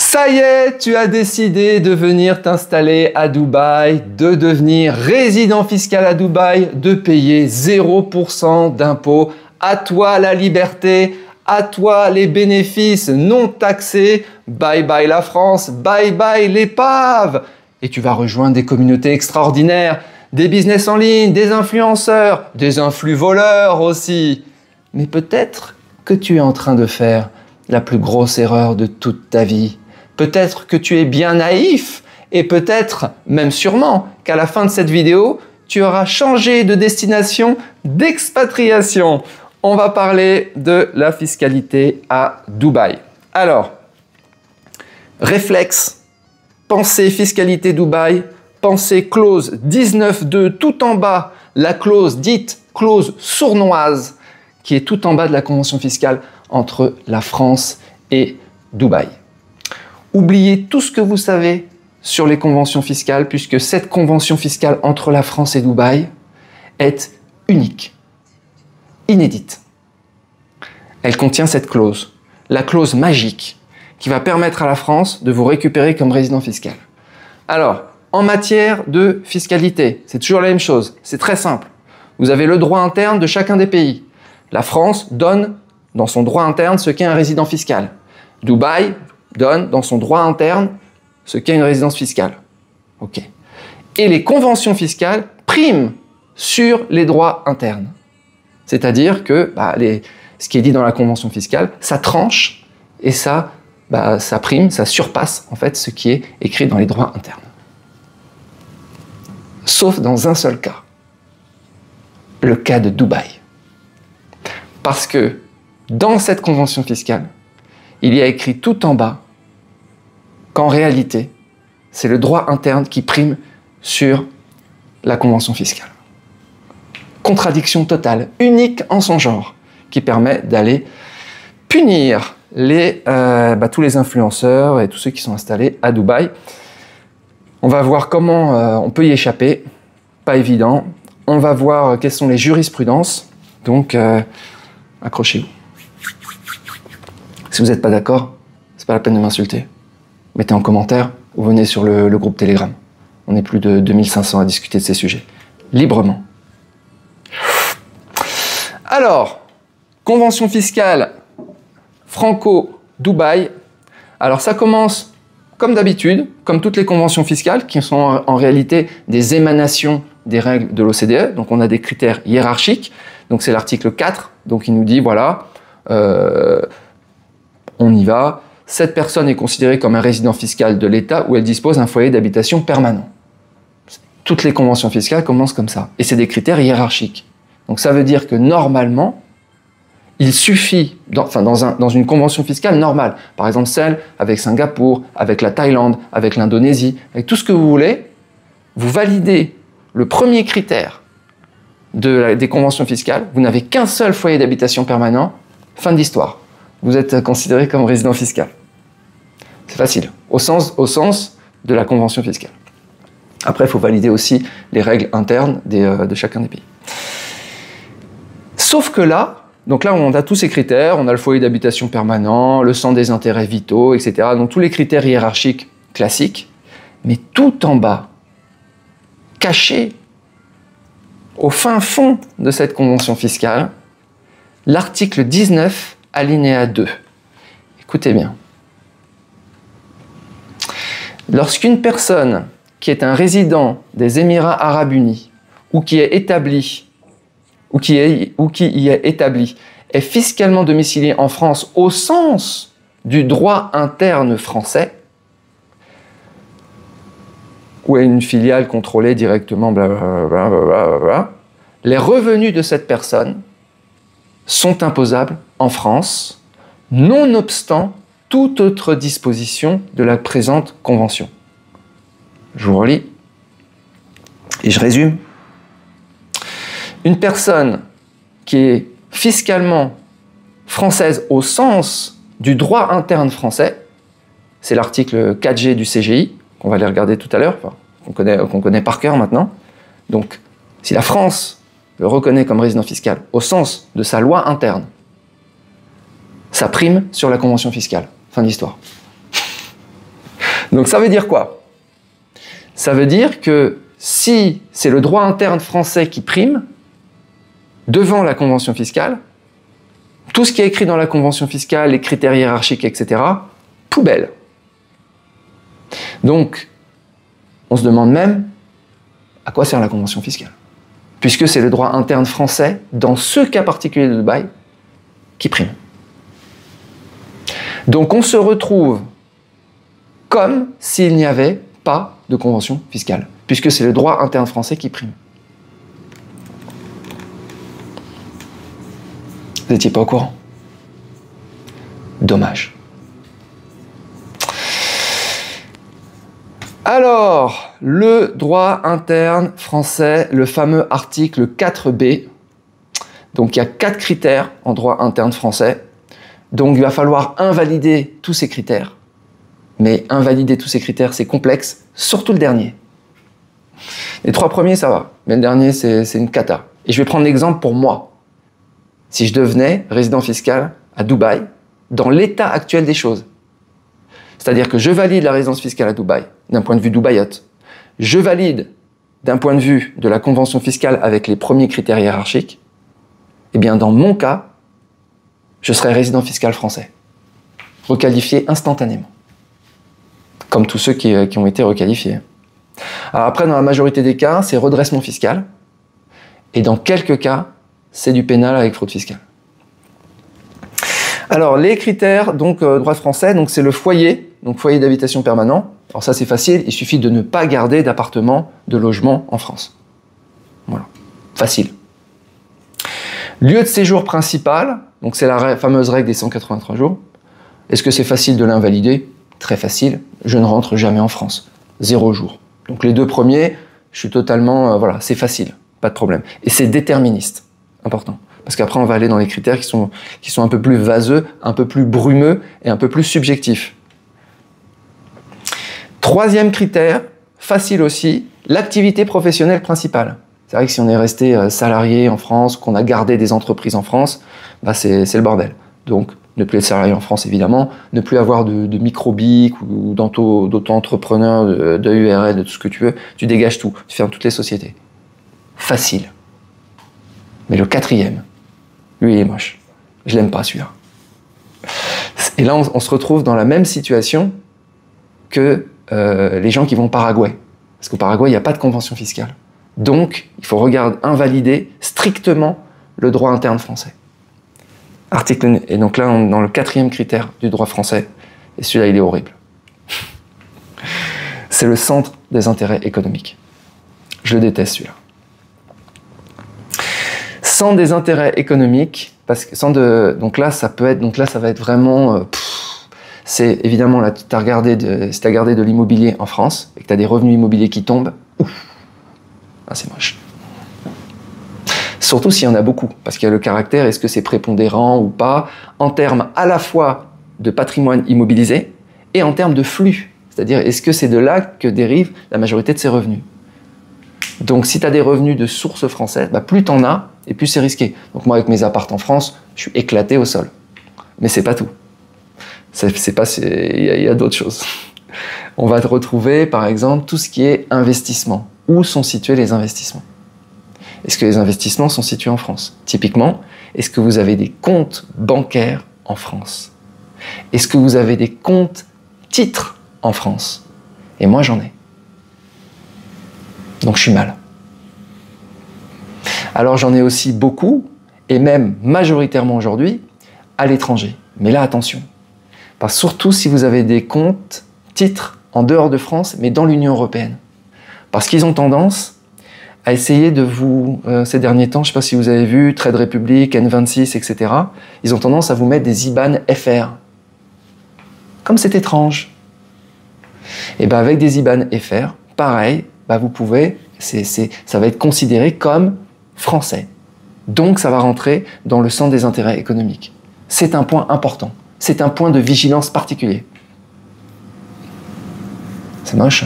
Ça y est, tu as décidé de venir t'installer à Dubaï, de devenir résident fiscal à Dubaï, de payer 0% d'impôts. À toi la liberté, à toi les bénéfices non taxés. Bye bye la France, bye bye l'épave. Et tu vas rejoindre des communautés extraordinaires, des business en ligne, des influenceurs, des influx voleurs aussi. Mais peut-être que tu es en train de faire la plus grosse erreur de toute ta vie. Peut-être que tu es bien naïf et peut-être, même sûrement, qu'à la fin de cette vidéo, tu auras changé de destination d'expatriation. On va parler de la fiscalité à Dubaï. Alors, réflexe, pensez fiscalité Dubaï, pensez clause 19.2 tout en bas, la clause dite clause sournoise, qui est tout en bas de la convention fiscale entre la France et Dubaï. Oubliez tout ce que vous savez sur les conventions fiscales, puisque cette convention fiscale entre la France et Dubaï est unique, inédite. Elle contient cette clause, la clause magique, qui va permettre à la France de vous récupérer comme résident fiscal. Alors, en matière de fiscalité, c'est toujours la même chose, c'est très simple. Vous avez le droit interne de chacun des pays. La France donne dans son droit interne ce qu'est un résident fiscal. Dubaï donne dans son droit interne ce qu'est une résidence fiscale. Ok. Et les conventions fiscales priment sur les droits internes. C'est-à-dire que ce qui est dit dans la convention fiscale, ça tranche et ça prime, ça surpasse en fait ce qui est écrit dans les droits internes. Sauf dans un seul cas, le cas de Dubaï. Parce que dans cette convention fiscale, il y a écrit tout en bas qu'en réalité, c'est le droit interne qui prime sur la convention fiscale. Contradiction totale, unique en son genre, qui permet d'aller punir tous les influenceurs et tous ceux qui sont installés à Dubaï. On va voir comment on peut y échapper, pas évident. On va voir quelles sont les jurisprudences, donc accrochez-vous. Si vous n'êtes pas d'accord, c'est pas la peine de m'insulter. Mettez en commentaire ou venez sur le groupe Telegram. On est plus de 2500 à discuter de ces sujets, librement. Alors, convention fiscale Franco-Dubaï. Alors ça commence comme d'habitude, comme toutes les conventions fiscales qui sont en réalité des émanations des règles de l'OCDE. Donc on a des critères hiérarchiques. Donc c'est l'article 4. Donc il nous dit voilà, on y va. Cette personne est considérée comme un résident fiscal de l'État où elle dispose d'un foyer d'habitation permanent. Toutes les conventions fiscales commencent comme ça. Et c'est des critères hiérarchiques. Donc ça veut dire que normalement, il suffit, dans une convention fiscale normale, par exemple celle avec Singapour, avec la Thaïlande, avec l'Indonésie, avec tout ce que vous voulez, vous validez le premier critère des conventions fiscales, vous n'avez qu'un seul foyer d'habitation permanent, fin de l'histoire. Vous êtes considéré comme résident fiscal. C'est facile, au sens de la convention fiscale. Après, il faut valider aussi les règles internes de chacun des pays. Sauf que là, donc là, on a tous ces critères, on a le foyer d'habitation permanent, le centre des intérêts vitaux, etc. Donc tous les critères hiérarchiques classiques, mais tout en bas, caché au fin fond de cette convention fiscale, l'article 19, alinéa 2. Écoutez bien. Lorsqu'une personne qui est un résident des Émirats arabes unis ou qui est établi ou qui y est établi est fiscalement domicilié en France au sens du droit interne français ou est une filiale contrôlée directement, blablabla, les revenus de cette personne sont imposables en France, nonobstant toute autre disposition de la présente convention. Je vous relis et je résume. Une personne qui est fiscalement française au sens du droit interne français, c'est l'article 4G du CGI, qu'on va aller regarder tout à l'heure, qu'on connaît par cœur maintenant. Donc, si la France le reconnaît comme résident fiscal au sens de sa loi interne, ça prime sur la convention fiscale. Fin de l'histoire. Donc ça veut dire quoi? Ça veut dire que si c'est le droit interne français qui prime devant la convention fiscale, tout ce qui est écrit dans la convention fiscale, les critères hiérarchiques, etc., poubelle. Donc, on se demande même à quoi sert la convention fiscale, puisque c'est le droit interne français, dans ce cas particulier de Dubaï, qui prime. Donc on se retrouve comme s'il n'y avait pas de convention fiscale, puisque c'est le droit interne français qui prime. Vous n'étiez pas au courant? Dommage. Alors, le droit interne français, le fameux article 4b. Donc, il y a 4 critères en droit interne français. Donc, il va falloir invalider tous ces critères. Mais invalider tous ces critères, c'est complexe, surtout le dernier. Les 3 premiers, ça va. Mais le dernier, c'est une cata. Et je vais prendre l'exemple pour moi. Si je devenais résident fiscal à Dubaï, dans l'état actuel des choses, c'est-à-dire que je valide la résidence fiscale à Dubaï, d'un point de vue dubaïote. Je valide d'un point de vue de la convention fiscale avec les premiers critères hiérarchiques. Eh bien, dans mon cas, je serai résident fiscal français, requalifié instantanément, comme tous ceux qui ont été requalifiés. Alors après, dans la majorité des cas, c'est redressement fiscal, et dans quelques cas, c'est du pénal avec fraude fiscale. Alors, les critères, donc, droit français, donc c'est le foyer, donc foyer d'habitation permanent. Alors ça, c'est facile, il suffit de ne pas garder d'appartement, de logement en France. Voilà, facile. Lieu de séjour principal, donc c'est la fameuse règle des 183 jours. Est-ce que c'est facile de l'invalider? Très facile, je ne rentre jamais en France. 0 jours. Donc les 2 premiers, je suis totalement, voilà, c'est facile, pas de problème. Et c'est déterministe, important. Parce qu'après, on va aller dans les critères qui sont un peu plus vaseux, un peu plus brumeux et un peu plus subjectifs. 3e critère, facile aussi, l'activité professionnelle principale. C'est vrai que si on est resté salarié en France, qu'on a gardé des entreprises en France, bah c'est le bordel. Donc, ne plus être salarié en France, évidemment, ne plus avoir de micro-BIC ou d'auto-entrepreneur, de URL, de tout ce que tu veux, tu dégages tout, tu fermes toutes les sociétés. Facile. Mais le 4e, lui, il est moche. Je l'aime pas, celui-là. Et là, on se retrouve dans la même situation que les gens qui vont au Paraguay. Parce qu'au Paraguay, il n'y a pas de convention fiscale. Donc, il faut invalider strictement le droit interne français. Et donc là, on est dans le 4e critère du droit français. Et celui-là, il est horrible. C'est le centre des intérêts économiques. Je le déteste, celui-là. Sans des intérêts économiques, parce que donc là, ça va être vraiment, c'est évidemment là, si tu as gardé de l'immobilier en France et que tu as des revenus immobiliers qui tombent, c'est moche. Surtout s'il y en a beaucoup, parce qu'il y a le caractère, est-ce que c'est prépondérant ou pas, en termes à la fois de patrimoine immobilisé et en termes de flux, c'est-à-dire est-ce que c'est de là que dérive la majorité de ces revenus. Donc si tu as des revenus de source française, plus tu en as, et plus c'est risqué. Donc moi, avec mes apparts en France, je suis éclaté au sol. Mais c'est pas tout. Il y a d'autres choses. On va te retrouver, par exemple, tout ce qui est investissement. Où sont situés les investissements? Est-ce que les investissements sont situés en France? Typiquement, est-ce que vous avez des comptes bancaires en France? Est-ce que vous avez des comptes titres en France? Et moi, j'en ai. Donc je suis mal. Alors j'en ai aussi beaucoup, et même majoritairement aujourd'hui, à l'étranger. Mais là, attention. Parce que surtout si vous avez des comptes, titres, en dehors de France, mais dans l'Union européenne. Parce qu'ils ont tendance à essayer de vous, ces derniers temps, je ne sais pas si vous avez vu, Trade Republic, N26, etc., ils ont tendance à vous mettre des IBAN FR. Comme c'est étrange. Et bien avec des IBAN FR, pareil, vous pouvez, ça va être considéré comme français. Donc ça va rentrer dans le centre des intérêts économiques. C'est un point important. C'est un point de vigilance particulier. C'est moche.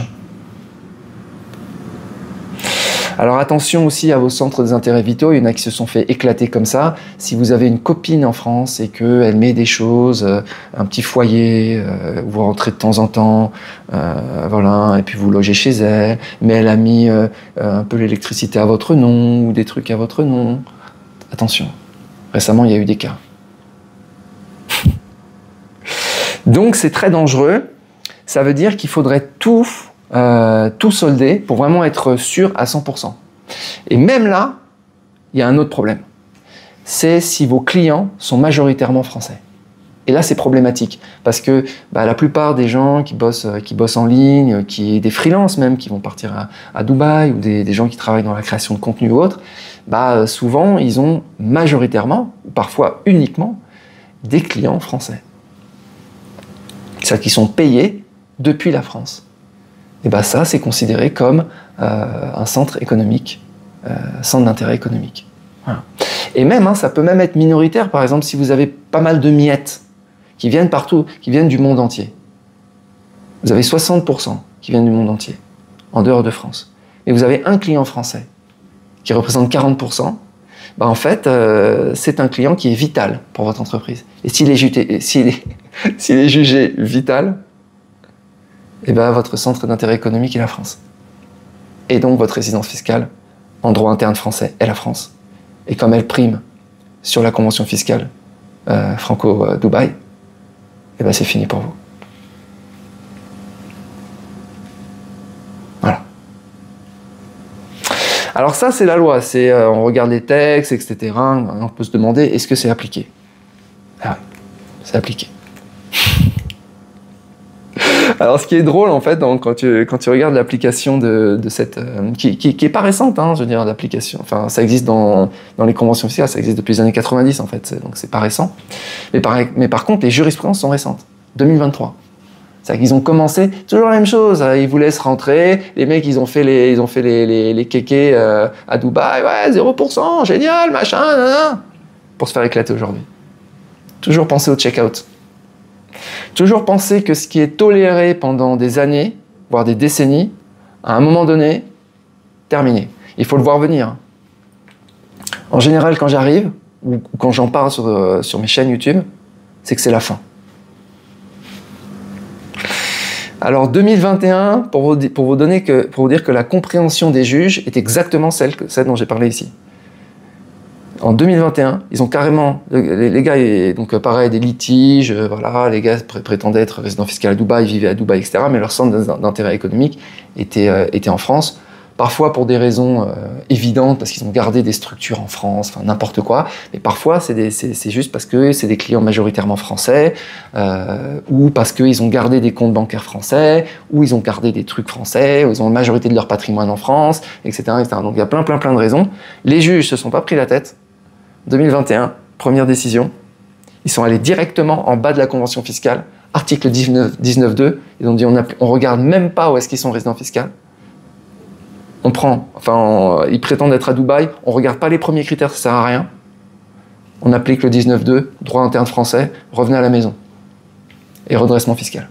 Alors attention aussi à vos centres des intérêts vitaux, il y en a qui se sont fait éclater comme ça. Si vous avez une copine en France et qu'elle met des choses, un petit foyer, vous rentrez de temps en temps, voilà, et puis vous logez chez elle, mais elle a mis un peu l'électricité à votre nom ou des trucs à votre nom. Attention, récemment il y a eu des cas. Donc c'est très dangereux, ça veut dire qu'il faudrait tout solder pour vraiment être sûr à 100%. Et même là, il y a un autre problème. C'est si vos clients sont majoritairement français. Et là, c'est problématique parce que la plupart des gens qui bossent en ligne, des freelances même, qui vont partir à Dubaï ou des gens qui travaillent dans la création de contenu ou autre, souvent, ils ont majoritairement, ou parfois uniquement, des clients français. C'est-à-dire qu'ils sont payés depuis la France. Et ça, c'est considéré comme un centre économique, centre d'intérêt économique. Voilà. Et même, ça peut même être minoritaire, par exemple, si vous avez pas mal de miettes qui viennent partout, qui viennent du monde entier. Vous avez 60% qui viennent du monde entier, en dehors de France. Et vous avez un client français qui représente 40%. En fait, c'est un client qui est vital pour votre entreprise. Et s'il est jugé vital, votre centre d'intérêt économique est la France. Et donc votre résidence fiscale en droit interne français est la France. Et comme elle prime sur la convention fiscale Franco-Dubaï, c'est fini pour vous. Voilà. Alors ça, c'est la loi. On regarde les textes, etc. On peut se demander, est-ce que c'est appliqué? Ah oui, c'est appliqué. Alors, ce qui est drôle, en fait, quand tu regardes l'application de cette... qui est pas récente, je veux dire, l'application. Enfin, ça existe dans les conventions fiscales, ça existe depuis les années 90, en fait, donc c'est pas récent. Mais par contre, les jurisprudences sont récentes, 2023. C'est-à-dire qu'ils ont commencé, toujours la même chose, ils vous laissent rentrer, les mecs, ils ont fait les kékés à Dubaï, ouais, 0%, génial, machin, nanana, pour se faire éclater aujourd'hui. Toujours penser au check-out. Toujours penser que ce qui est toléré pendant des années, voire des décennies, à un moment donné, terminé. Il faut le voir venir. En général, quand j'arrive, ou quand j'en parle sur mes chaînes YouTube, c'est que c'est la fin. Alors 2021, pour vous dire que la compréhension des juges est exactement celle dont j'ai parlé ici. En 2021, ils ont carrément, les gars, donc pareil, des litiges, voilà, les gars prétendaient être résidents fiscaux à Dubaï, vivaient à Dubaï, etc., mais leur centre d'intérêt économique était en France, parfois pour des raisons évidentes, parce qu'ils ont gardé des structures en France, enfin n'importe quoi, mais parfois c'est juste parce que c'est des clients majoritairement français, ou parce qu'ils ont gardé des comptes bancaires français, ou ils ont gardé des trucs français, ou ils ont la majorité de leur patrimoine en France, etc., etc. Donc il y a plein de raisons. Les juges se sont pas pris la tête. 2021, première décision, ils sont allés directement en bas de la convention fiscale, article 19.2, ils ont dit on regarde même pas où est-ce qu'ils sont résidents fiscaux. Ils prétendent être à Dubaï, on regarde pas les premiers critères, ça sert à rien. On applique le 19.2, droit interne français, revenez à la maison. Et redressement fiscal.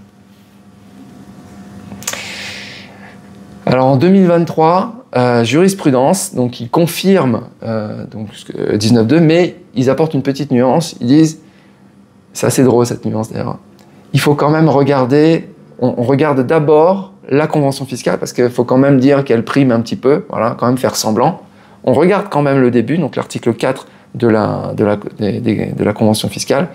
Alors en 2023, jurisprudence, donc ils confirment 19.2, mais ils apportent une petite nuance. Ils disent, c'est assez drôle cette nuance d'ailleurs, il faut quand même regarder, on regarde d'abord la convention fiscale, parce qu'il faut quand même dire qu'elle prime un petit peu, voilà, quand même faire semblant. On regarde quand même le début, donc l'article 4 de la convention fiscale,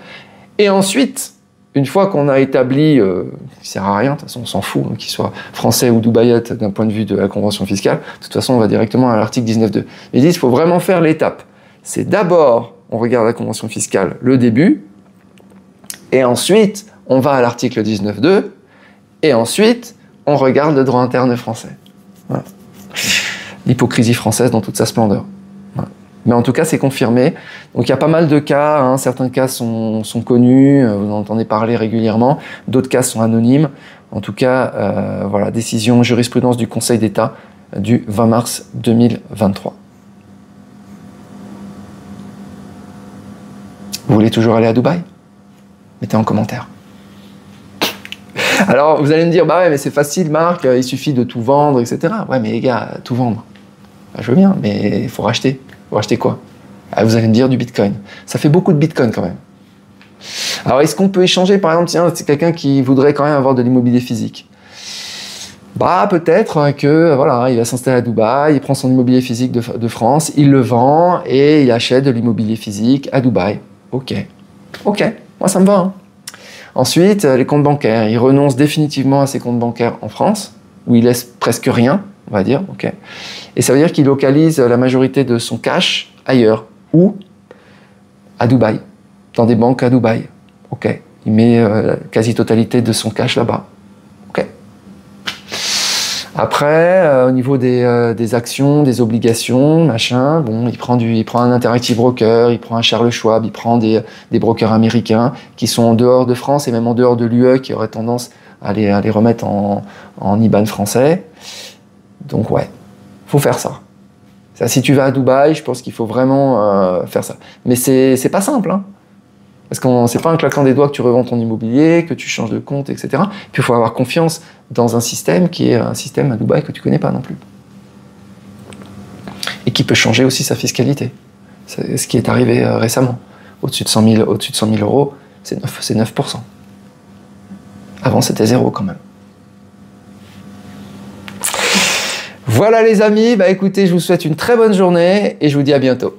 et ensuite, une fois qu'on a établi, qui ne sert à rien, de toute façon on s'en fout, qu'il soit français ou dubaïette d'un point de vue de la convention fiscale, de toute façon on va directement à l'article 19.2. Ils disent qu'il faut vraiment faire l'étape. C'est d'abord, on regarde la convention fiscale, le début, et ensuite on va à l'article 19.2, et ensuite on regarde le droit interne français. Voilà. L'hypocrisie française dans toute sa splendeur. Voilà. Mais en tout cas, c'est confirmé. Donc il y a pas mal de cas, certains cas sont connus, vous en entendez parler régulièrement, d'autres cas sont anonymes. En tout cas, voilà, décision jurisprudence du Conseil d'État du 20 mars 2023. Vous voulez toujours aller à Dubaï? Mettez en commentaire. Alors, vous allez me dire, bah ouais, mais c'est facile, Marc, il suffit de tout vendre, etc. Ouais, mais les gars, tout vendre. Ah, je veux bien, mais il faut racheter. Vous rachetez quoi? Ah, vous allez me dire du Bitcoin. Ça fait beaucoup de Bitcoin quand même. Alors, est-ce qu'on peut échanger, par exemple, tiens, c'est quelqu'un qui voudrait quand même avoir de l'immobilier physique. Bah, peut-être que, voilà, il va s'installer à Dubaï, il prend son immobilier physique de France, il le vend et il achète de l'immobilier physique à Dubaï. Ok, moi ça me va. Hein. Ensuite, les comptes bancaires. Il renonce définitivement à ses comptes bancaires en France, où il laisse presque rien, on va dire. Ok. Et ça veut dire qu'il localise la majorité de son cash ailleurs. Où? À Dubaï, dans des banques à Dubaï. Ok. Il met la quasi-totalité de son cash là-bas. Ok. Après, au niveau des actions, des obligations, machin, bon, il prend un Interactive Broker, il prend un Charles Schwab, il prend des brokers américains qui sont en dehors de France et même en dehors de l'UE, qui auraient tendance à les remettre en IBAN français. Donc ouais, faut faire ça. Si tu vas à Dubaï, je pense qu'il faut vraiment faire ça. Mais c'est pas simple, hein. Parce que c'est pas un claquant des doigts que tu revends ton immobilier, que tu changes de compte, etc. Puis il faut avoir confiance dans un système qui est un système à Dubaï que tu connais pas non plus. Et qui peut changer aussi sa fiscalité. C'est ce qui est arrivé récemment. Au-dessus de 100 000 euros, c'est 9%. Avant, c'était 0 quand même. Voilà les amis, bah écoutez, je vous souhaite une très bonne journée et je vous dis à bientôt.